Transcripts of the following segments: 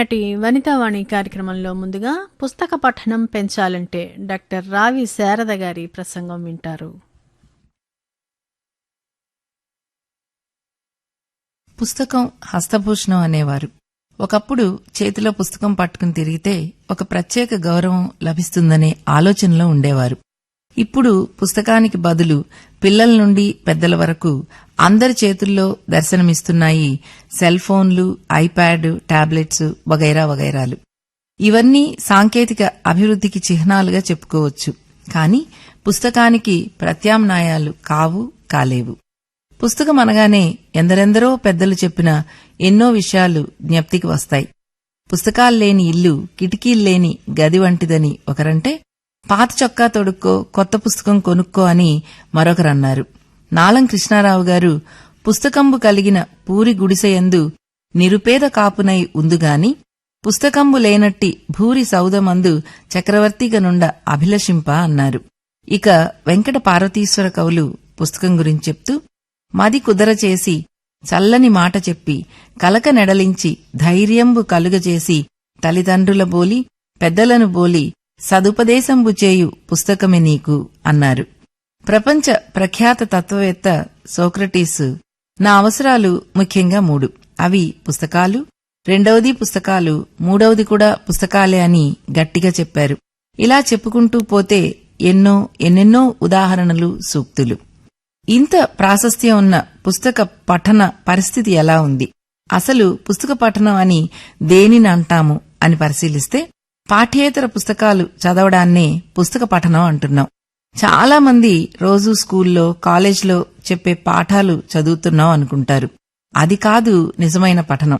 ఈనాటి వనితావాణి కార్యక్రమంలో ముందుగా పుస్తక పఠనం పెంచాలంటే డాక్టర్ రావి శారద గారి ప్రసంగం వింటారు. పుస్తకం హస్తభూషణం అనేవారు. ఒకప్పుడు చేతిలో పుస్తకం పట్టుకుని తిరిగితే ఒక ప్రత్యేక గౌరవం లభిస్తుందనే ఆలోచనలో ఉండేవారు. ఇప్పుడు పుస్తకానికి బదులు పిల్లల నుండి పెద్దల వరకు అందరి చేతుల్లో దర్శనమిస్తున్నాయి సెల్ ఫోన్లు, ఐప్యాడ్, టాబ్లెట్స్ వగైరా వగైరాలు. ఇవన్నీ సాంకేతిక అభివృద్ధికి చిహ్నాలుగా చెప్పుకోవచ్చు. కాని పుస్తకానికి ప్రత్యామ్నాయాలు కాలేవు. పుస్తకం అనగానే ఎందరెందరో పెద్దలు చెప్పిన ఎన్నో విషయాలు జ్ఞప్తికి వస్తాయి. పుస్తకాల్లేని ఇల్లు కిటికీల్లేని గది వంటిదని ఒకరంటే, పాత చొక్కా తొడుక్కో కొత్త పుస్తకం కొనుక్కో అని మరొకరన్నారు. నాలం కృష్ణారావు గారు పుస్తకంబు కలిగిన పూరి గుడిసెయందు నిరుపేద కాపునై ఉందుగాని పుస్తకంబు లేనట్టి భూరి సౌదమందు చక్రవర్తిగనుండ అభిలషింప అన్నారు. ఇక వెంకట పార్వతీశ్వర కవులు పుస్తకం గురించి చెప్తూ, మది కుదరచేసి చల్లని మాట చెప్పి కలక నెడలించి ధైర్యంబు కలుగజేసి తల్లిదండ్రుల బోలి పెద్దలను బోలి సదుపదేశంబు చేయు పుస్తకమే నీకు అన్నారు. ప్రపంచ ప్రఖ్యాత తత్వవేత్త సోక్రటీస్ నా అవసరాలు ముఖ్యంగా 3. అవి పుస్తకాలు, రెండవది పుస్తకాలు, మూడవది కూడా పుస్తకాలే అని గట్టిగా చెప్పారు. ఇలా చెప్పుకుంటూ పోతే ఎన్నెన్నో ఉదాహరణలు, సూక్తులు. ఇంత ప్రాశస్త్యం ఉన్న పుస్తక పఠన పరిస్థితి ఎలా ఉంది? అసలు పుస్తక పఠనం అని దేనిని అంటాము అని పరిశీలిస్తే పాఠ్యేతర పుస్తకాలు చదవడాన్నే పుస్తక పఠనం అంటున్నాం. చాలా మంది రోజూ స్కూల్లో, కాలేజ్లో చెప్పే పాఠాలు చదువుతున్నాం అనుకుంటారు. అది కాదు నిజమైన పఠనం.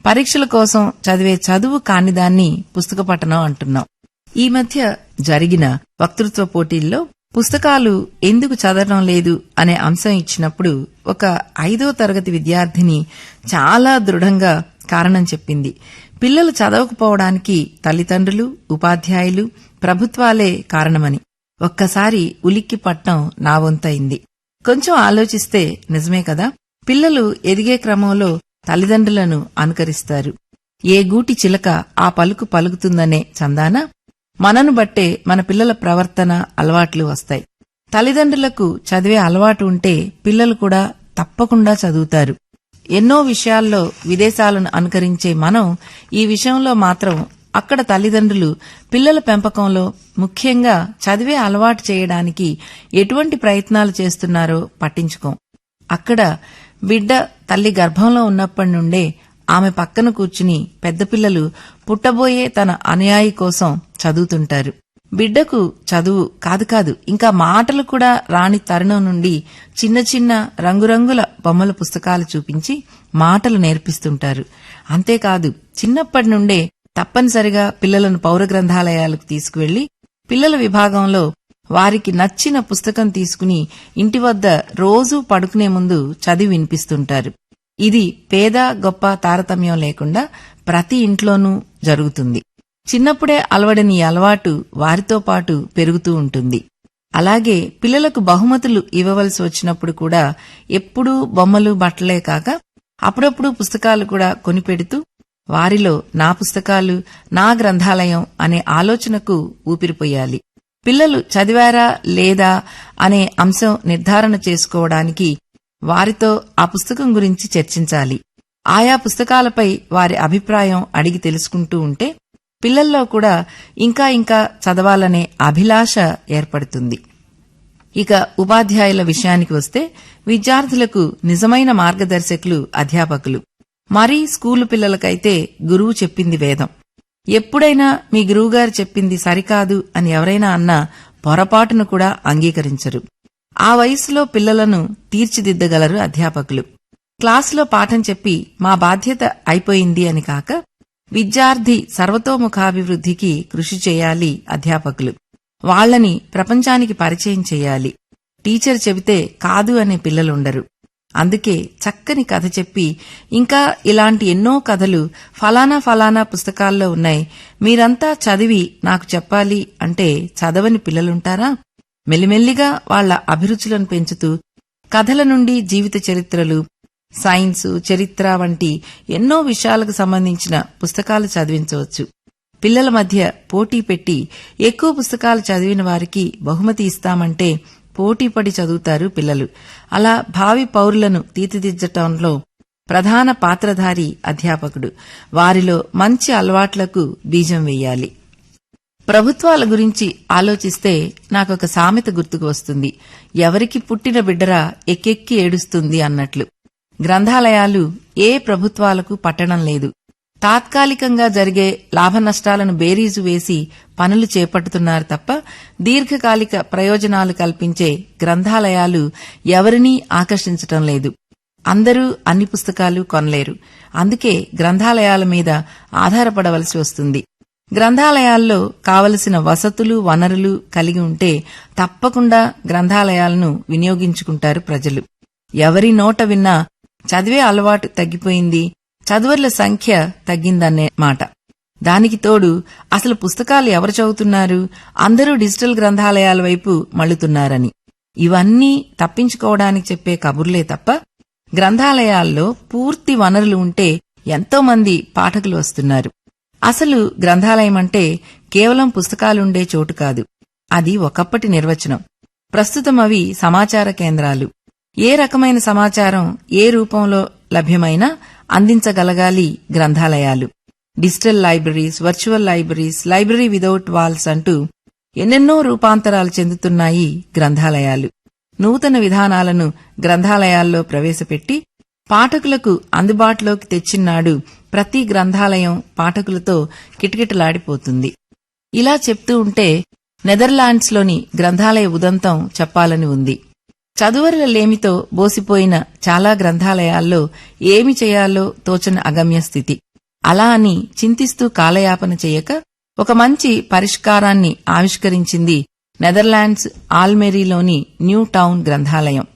పరీక్షల కోసం చదివే చదువు కానిదాన్ని పుస్తక పఠనం అంటున్నాం. ఈ మధ్య జరిగిన వక్తృత్వ పోటీల్లో పుస్తకాలు ఎందుకు చదవడం లేదు అనే అంశం ఇచ్చినప్పుడు ఒక 5వ తరగతి విద్యార్థిని చాలా దృఢంగా కారణం చెప్పింది. పిల్లలు చదవకపోవడానికి తల్లిదండ్రులు, ఉపాధ్యాయులు, ప్రభుత్వాలే కారణమని. ఒక్కసారి ఉలిక్కి పట్టం నా వంతైంది. కొంచెం ఆలోచిస్తే నిజమే కదా. పిల్లలు ఎదిగే క్రమంలో తల్లిదండ్రులను అనుకరిస్తారు. ఏ గూటి చిలక ఆ పలుకు పలుకుతుందనే చందాన మనను బట్టే మన పిల్లల ప్రవర్తన, అలవాట్లు వస్తాయి. తల్లిదండ్రులకు చదివే అలవాటు ఉంటే పిల్లలు కూడా తప్పకుండా చదువుతారు. ఎన్నో విషయాల్లో విదేశాలను అనుకరించే మనం ఈ విషయంలో మాత్రం అక్కడ తల్లిదండ్రులు పిల్లల పెంపకంలో ముఖ్యంగా చదివే అలవాటు చేయడానికి ఎటువంటి ప్రయత్నాలు చేస్తున్నారో పట్టించుకోం. అక్కడ బిడ్డ తల్లి గర్భంలో ఉన్నప్పటి నుండే ఆమె పక్కన కూర్చుని పెద్ద పిల్లలు పుట్టబోయే తన అనుయాయి కోసం చదువుతుంటారు. బిడ్డకు చదువు కాదు ఇంకా మాటలు కూడా రాని తరుణం నుండి చిన్న చిన్న రంగురంగుల బొమ్మల పుస్తకాలు చూపించి మాటలు నేర్పిస్తుంటారు. అంతేకాదు చిన్నప్పటి నుండే తప్పనిసరిగా పిల్లలను పౌర గ్రంథాలయాలకు తీసుకువెళ్లి పిల్లల విభాగంలో వారికి నచ్చిన పుస్తకం తీసుకుని ఇంటి వద్ద రోజూ పడుకునే ముందు చదివి వినిపిస్తుంటారు. ఇది పేద గొప్ప తారతమ్యం లేకుండా ప్రతి ఇంట్లోనూ జరుగుతుంది. చిన్నప్పుడే అలవడని అలవాటు వారితో పాటు పెరుగుతూ ఉంటుంది. అలాగే పిల్లలకు బహుమతులు ఇవ్వవలసి వచ్చినప్పుడు కూడా ఎప్పుడూ బొమ్మలు, బట్టలే కాక అప్పుడప్పుడు పుస్తకాలు కూడా కొనిపెడుతూ వారిలో నా పుస్తకాలు, నా గ్రంథాలయం అనే ఆలోచనకు ఊపిరిపోయాలి. పిల్లలు చదివారా లేదా అనే అంశం నిర్ధారణ చేసుకోవడానికి వారితో ఆ పుస్తకం గురించి చర్చించాలి. ఆయా పుస్తకాలపై వారి అభిప్రాయం అడిగి తెలుసుకుంటూ ఉంటే పిల్లల్లో కూడా ఇంకా చదవాలనే అభిలాష ఏర్పడుతుంది. ఇక ఉపాధ్యాయుల విషయానికి వస్తే విద్యార్థులకు నిజమైన మార్గదర్శకులు అధ్యాపకులు. మరీ స్కూలు పిల్లలకైతే గురువు చెప్పింది వేదం. ఎప్పుడైనా మీ గురువుగారు చెప్పింది సరికాదు అని ఎవరైనా అన్నా పొరపాటును కూడా అంగీకరించరు. ఆ వయసులో పిల్లలను తీర్చిదిద్దగలరు అధ్యాపకులు. క్లాసులో పాఠం చెప్పి మా బాధ్యత అయిపోయింది అని కాక విద్యార్థి సర్వతోముఖాభివృద్ధికి కృషి చేయాలి అధ్యాపకులు. వాళ్లని ప్రపంచానికి పరిచయం చేయాలి. టీచర్ చెబితే కాదు అనే పిల్లలుండరు. అందుకే చక్కని కథ చెప్పి ఇంకా ఇలాంటి ఎన్నో కథలు ఫలానా పుస్తకాల్లో ఉన్నాయి, మీరంతా చదివి నాకు చెప్పాలి అంటే చదవని పిల్లలుంటారా? మెల్లిమెల్లిగా వాళ్ల అభిరుచులను పెంచుతూ కథల నుండి జీవిత చరిత్రలు, సైన్స్, చరిత్ర వంటి ఎన్నో విషయాలకు సంబంధించిన పుస్తకాలు చదివించవచ్చు. పిల్లల మధ్య పోటీ పెట్టి ఎక్కువ పుస్తకాలు చదివిన వారికి బహుమతి ఇస్తామంటే పోటీపడి చదువుతారు పిల్లలు. అలా భావి పౌరులను తీర్చిదిద్దటంలో ప్రధాన పాత్రధారి అధ్యాపకుడు. వారిలో మంచి అలవాట్లకు బీజం వెయ్యాలి. ప్రభుత్వాల గురించి ఆలోచిస్తే నాకొక సామెత గుర్తుకు వస్తుంది. ఎవరికి పుట్టిన బిడ్డరా ఎక్కెక్కి ఏడుస్తుంది అన్నట్లు. గ్రంథాలయాలు ఏ ప్రభుత్వాలకు పట్టడం లేదు. తాత్కాలికంగా జరిగే లాభ నష్టాలను బేరీజు వేసి పనులు చేపడుతున్నారు తప్ప దీర్ఘకాలిక ప్రయోజనాలు కల్పించే గ్రంథాలయాలు ఎవరినీ ఆకర్షించటం లేదు. అందరూ అన్ని పుస్తకాలు కొనలేరు. అందుకే గ్రంథాలయాల మీద ఆధారపడవలసి వస్తుంది. గ్రంథాలయాల్లో కావలసిన వసతులు, వనరులు కలిగి ఉంటే తప్పకుండా గ్రంథాలయాలను వినియోగించుకుంటారు ప్రజలు. ఎవరి నోట విన్నా చదివే అలవాటు తగ్గిపోయింది, చదువర్ల సంఖ్య తగ్గిందనే మాట. దానికి తోడు అసలు పుస్తకాలు ఎవరు చదువుతున్నారు, అందరూ డిజిటల్ గ్రంథాలయాల వైపు మళ్లుతున్నారని. ఇవన్నీ తప్పించుకోవడానికి చెప్పే కబుర్లే తప్ప గ్రంథాలయాల్లో పూర్తి వనరులు ఉంటే ఎంతో మంది పాఠకులు వస్తున్నారు. అసలు గ్రంథాలయం అంటే కేవలం పుస్తకాలుండే చోటు కాదు. అది ఒకప్పటి నిర్వచనం. ప్రస్తుతం అవి సమాచార కేంద్రాలు. ఏ రకమైన సమాచారం ఏ రూపంలో లభ్యమైనా అందించగలగాలి గ్రంథాలయాలు. Digital libraries, virtual libraries, library without walls అంటూ ఎన్నెన్నో రూపాంతరాలు చెందుతున్నాయి గ్రంథాలయాలు. నూతన విధానాలను గ్రంథాలయాల్లో ప్రవేశపెట్టి పాఠకులకు అందుబాటులోకి తెచ్చినాడు ప్రతి గ్రంథాలయం పాఠకులతో కిటకిటలాడిపోతుంది. ఇలా చెప్తూ ఉంటే నెదర్లాండ్స్లోని గ్రంథాలయ ఉదంతం చెప్పాలని ఉంది. చదువరుల లేమితో బోసిపోయిన చాలా గ్రంథాలయాల్లో ఏమి చేయాలో తోచని అగమ్య స్థితి. అలా అని చింతిస్తూ కాలయాపన చేయక ఒక మంచి పరిష్కారాన్ని ఆవిష్కరించింది నెదర్లాండ్స్ ఆల్మెరీలోని న్యూ టౌన్ గ్రంథాలయం.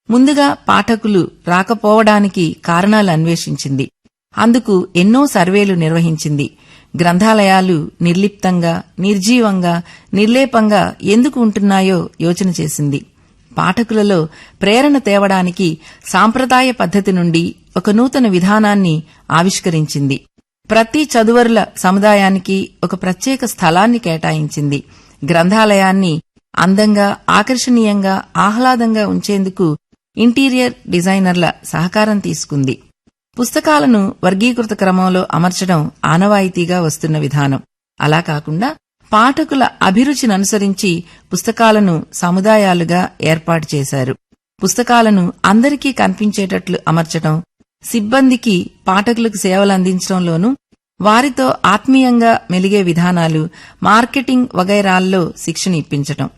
ముందుగా పాఠకులు రాకపోవడానికి కారణాలు అన్వేషించింది. అందుకు ఎన్నో సర్వేలు నిర్వహించింది. గ్రంథాలయాలు నిర్లిప్తంగా, నిర్జీవంగా, నిర్లేపంగా ఎందుకు ఉంటున్నాయో యోచన చేసింది. పాఠకులలో ప్రేరణ తేవడానికి సాంప్రదాయ పద్ధతి నుండి ఒక నూతన విధానాన్ని ఆవిష్కరించింది. ప్రతి చదువరుల సముదాయానికి ఒక ప్రత్యేక స్థలాన్ని కేటాయించింది. గ్రంథాలయాన్ని అందంగా, ఆకర్షణీయంగా, ఆహ్లాదంగా ఉంచేందుకు ఇంటీరియర్ డిజైనర్ల సహకారం తీసుకుంది. పుస్తకాలను వర్గీకృత క్రమంలో అమర్చడం ఆనవాయితీగా వస్తున్న విధానం. అలా కాకుండా పాఠకుల అభిరుచిననుసరించి పుస్తకాలను సముదాయాలుగా ఏర్పాటు చేశారు. పుస్తకాలను అందరికీ కనిపించేటట్లు అమర్చడం, సిబ్బందికి పాఠకులకు సేవలందించడంలోనూ వారితో ఆత్మీయంగా మెలిగే విధానాలు, మార్కెటింగ్ వగైరాల్లో శిక్షణ ఇప్పించటం.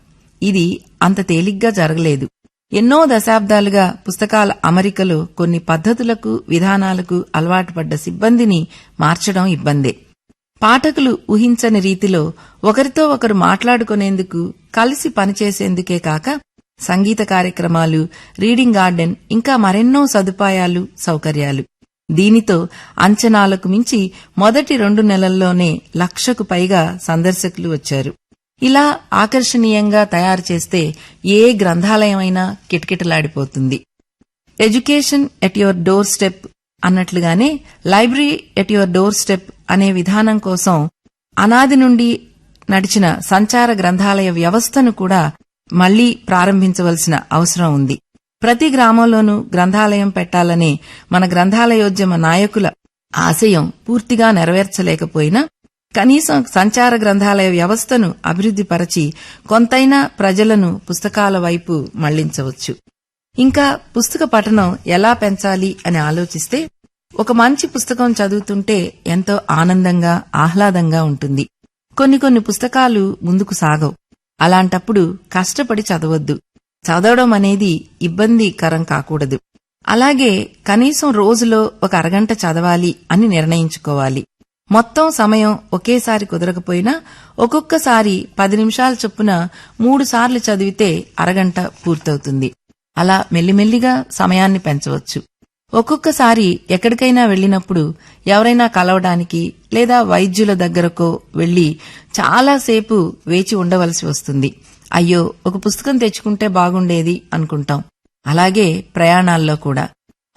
ఇది అంత తేలిగ్గా జరగలేదు. ఎన్నో దశాబ్దాలుగా పుస్తకాల అమరికలో కొన్ని పద్ధతులకు, విధానాలకు అలవాటు పడ్డ సిబ్బందిని మార్చడం ఇబ్బందే. పాఠకులు ఊహించని రీతిలో ఒకరితో ఒకరు మాట్లాడుకునేందుకు, కలిసి పనిచేసేందుకే కాక సంగీత కార్యక్రమాలు, రీడింగ్ గార్డెన్, ఇంకా మరెన్నో సదుపాయాలు, సౌకర్యాలు. దీనితో అంచనాలకు మించి మొదటి 2 నెలల్లోనే 1,00,000కు పైగా సందర్శకులు వచ్చారు. ఇలా ఆకర్షణీయంగా తయారు చేస్తే ఏ గ్రంథాలయమైనా కిటకిటలాడిపోతుంది. Education at your doorstep అన్నట్లుగానే library at your doorstep అనే విధానం కోసం అనాది నుండి నడిచిన సంచార గ్రంథాలయ వ్యవస్థను కూడా మళ్లీ ప్రారంభించవలసిన అవసరం ఉంది. ప్రతి గ్రామంలోనూ గ్రంథాలయం పెట్టాలనే మన గ్రంథాలయోద్యమ నాయకుల ఆశయం పూర్తిగా నెరవేర్చలేకపోయినా కనీసం సంచార గ్రంథాలయ వ్యవస్థను అభివృద్ధిపరచి కొంతైనా ప్రజలను పుస్తకాల వైపు మళ్లించవచ్చు. ఇంకా పుస్తక పఠనం ఎలా పెంచాలి అని ఆలోచిస్తే ఒక మంచి పుస్తకం చదువుతుంటే ఎంతో ఆనందంగా, ఆహ్లాదంగా ఉంటుంది. కొన్ని పుస్తకాలు ముందుకు సాగవు. అలాంటప్పుడు కష్టపడి చదవద్దు. చదవడం అనేది ఇబ్బందికరం కాకూడదు. అలాగే కనీసం రోజులో ఒక అరగంట చదవాలి అని నిర్ణయించుకోవాలి. మొత్తం సమయం ఒకేసారి కుదరకపోయినా ఒక్కొక్కసారి 10 నిమిషాల చొప్పున 3 సార్లు చదివితే అరగంట పూర్తవుతుంది. అలా మెల్లిమెల్లిగా సమయాన్ని పెంచవచ్చు. ఒక్కొక్కసారి ఎక్కడికైనా వెళ్లినప్పుడు ఎవరైనా కలవడానికి లేదా వైద్యుల దగ్గరకో వెళ్లి చాలాసేపు వేచి ఉండవలసి వస్తుంది. అయ్యో, ఒక పుస్తకం తెచ్చుకుంటే బాగుండేది అనుకుంటాం. అలాగే ప్రయాణాల్లో కూడా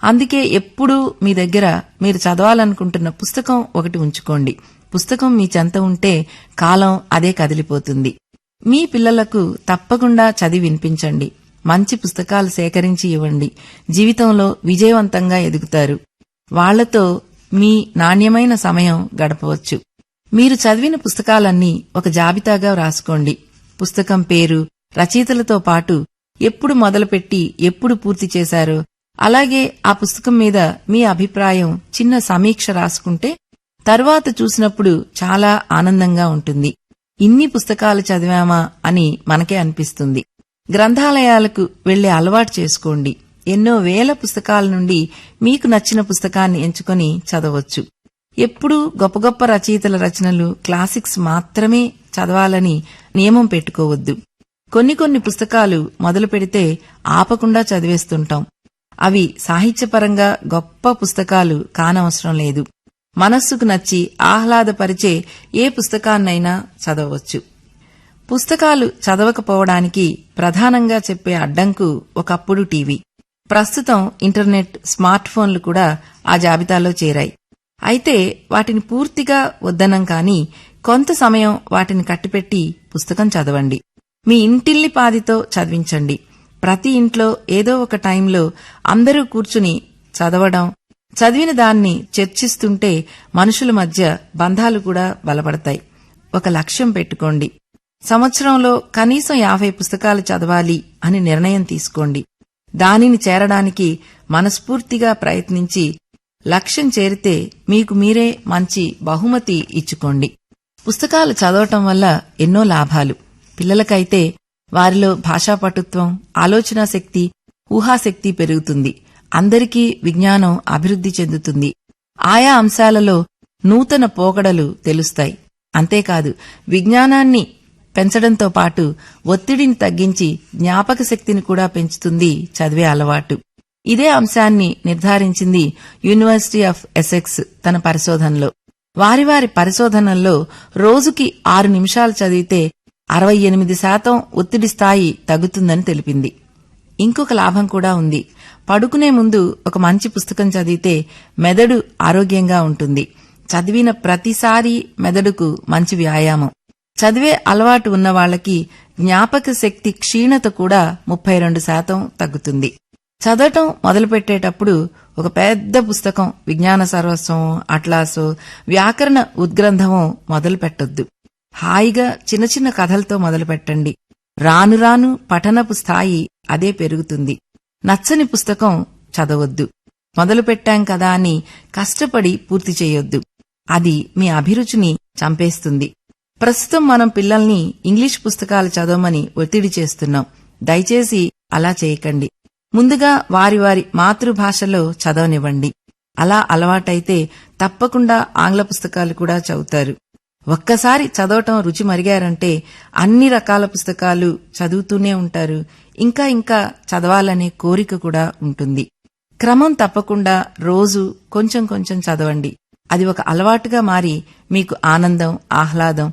అందుకే ఎప్పుడూ మీ దగ్గర మీరు చదవాలనుకుంటున్న పుస్తకం ఒకటి ఉంచుకోండి. పుస్తకం మీ చెంత ఉంటే కాలం అదే కదిలిపోతుంది. మీ పిల్లలకు తప్పకుండా చదివి వినిపించండి. మంచి పుస్తకాలు సేకరించి ఇవ్వండి. జీవితంలో విజయవంతంగా ఎదుగుతారు. వాళ్లతో మీ నాణ్యమైన సమయం గడపవచ్చు. మీరు చదివిన పుస్తకాలన్నీ ఒక జాబితాగా వ్రాసుకోండి. పుస్తకం పేరు, రచయితలతో పాటు ఎప్పుడు మొదలుపెట్టి ఎప్పుడు పూర్తి చేశారో, అలాగే ఆ పుస్తకం మీద మీ అభిప్రాయం చిన్న సమీక్ష రాసుకుంటే తరువాత చూసినప్పుడు చాలా ఆనందంగా ఉంటుంది. ఇన్ని పుస్తకాలు చదివామా అని మనకే అనిపిస్తుంది. గ్రంథాలయాలకు వెళ్లే అలవాటు చేసుకోండి. ఎన్నో వేల పుస్తకాల నుండి మీకు నచ్చిన పుస్తకాన్ని ఎంచుకొని చదవచ్చు. ఎప్పుడూ గొప్ప గొప్ప రచయితల రచనలు, క్లాసిక్స్ మాత్రమే చదవాలని నియమం పెట్టుకోవద్దు. కొన్ని పుస్తకాలు మొదలు పెడితే ఆపకుండా చదివేస్తుంటాం. అవి సాహిత్యపరంగా గొప్ప పుస్తకాలు కానవసరం లేదు. మనస్సుకు నచ్చి ఆహ్లాదపరిచే ఏ పుస్తకాన్నైనా చదవచ్చు. పుస్తకాలు చదవకపోవడానికి ప్రధానంగా చెప్పే అడ్డంకు ఒకప్పుడు టీవీ. ప్రస్తుతం ఇంటర్నెట్, స్మార్ట్ ఫోన్లు కూడా ఆ జాబితాలో చేరాయి. అయితే వాటిని పూర్తిగా వద్దనం కానీ కొంత సమయం వాటిని కట్టిపెట్టి పుస్తకం చదవండి. మీ ఇంటిల్లిపాదితో చదివించండి. ప్రతి ఇంట్లో ఏదో ఒక టైంలో అందరూ కూర్చుని చదవడం, చదివిన దాన్ని చర్చిస్తుంటే మనుషుల మధ్య బంధాలు కూడా బలపడతాయి. ఒక లక్ష్యం పెట్టుకోండి. సంవత్సరంలో కనీసం 50 పుస్తకాలు చదవాలి అని నిర్ణయం తీసుకోండి. దానిని చేరడానికి మనస్ఫూర్తిగా ప్రయత్నించి లక్ష్యం చేరితే మీకు మీరే మంచి బహుమతి ఇచ్చుకోండి. పుస్తకాలు చదవటం వల్ల ఎన్నో లాభాలు. పిల్లలకైతే వారిలో భాషాపటుత్వం, ఆలోచనా శక్తి, ఊహాశక్తి పెరుగుతుంది. అందరికీ విజ్ఞానం అభివృద్ధి చెందుతుంది. ఆయా అంశాలలో నూతన పోకడలు తెలుస్తాయి. అంతేకాదు, విజ్ఞానాన్ని పెంచడంతో పాటు ఒత్తిడిని తగ్గించి జ్ఞాపక శక్తిని కూడా పెంచుతుంది చదివే అలవాటు. ఇదే అంశాన్ని నిర్ధారించింది యూనివర్సిటీ ఆఫ్ ఎసెక్స్ తన పరిశోధనలో. వారి పరిశోధనల్లో రోజుకి 6 నిమిషాలు చదివితే 68% ఒత్తిడి స్థాయి తగ్గుతుందని తెలిపింది. ఇంకొక లాభం కూడా ఉంది. పడుకునే ముందు ఒక మంచి పుస్తకం చదివితే మెదడు ఆరోగ్యంగా ఉంటుంది. చదివిన ప్రతిసారి మెదడుకు మంచి వ్యాయామం. చదివే అలవాటు ఉన్న వాళ్లకి జ్ఞాపక శక్తి క్షీణత కూడా 32% తగ్గుతుంది. చదవటం మొదలుపెట్టేటప్పుడు ఒక పెద్ద పుస్తకం, విజ్ఞాన సర్వస్వం, అట్లాసో, వ్యాకరణ ఉద్గ్రంథమో మొదలు పెట్టొద్దు. హాయిగా చిన్న చిన్న కథలతో మొదలుపెట్టండి. రాను రాను పఠనపు స్థాయి అదే పెరుగుతుంది. నచ్చని పుస్తకం చదవొద్దు. మొదలుపెట్టాం కదా అని కష్టపడి పూర్తి చేయొద్దు. అది మీ అభిరుచిని చంపేస్తుంది. ప్రస్తుతం మనం పిల్లల్ని ఇంగ్లీష్ పుస్తకాలు చదవమని ఒత్తిడి చేస్తున్నాం. దయచేసి అలా చేయకండి. ముందుగా వారి మాతృభాషలో చదవనివ్వండి. అలా అలవాటైతే తప్పకుండా ఆంగ్ల పుస్తకాలు కూడా చదువుతారు. ఒక్కసారి చదవటం రుచి మరిగారంటే అన్ని రకాల పుస్తకాలు చదువుతూనే ఉంటారు. ఇంకా చదవాలనే కోరిక కూడా ఉంటుంది. క్రమం తప్పకుండా రోజు కొంచెం చదవండి. అది ఒక అలవాటుగా మారి మీకు ఆనందం, ఆహ్లాదం,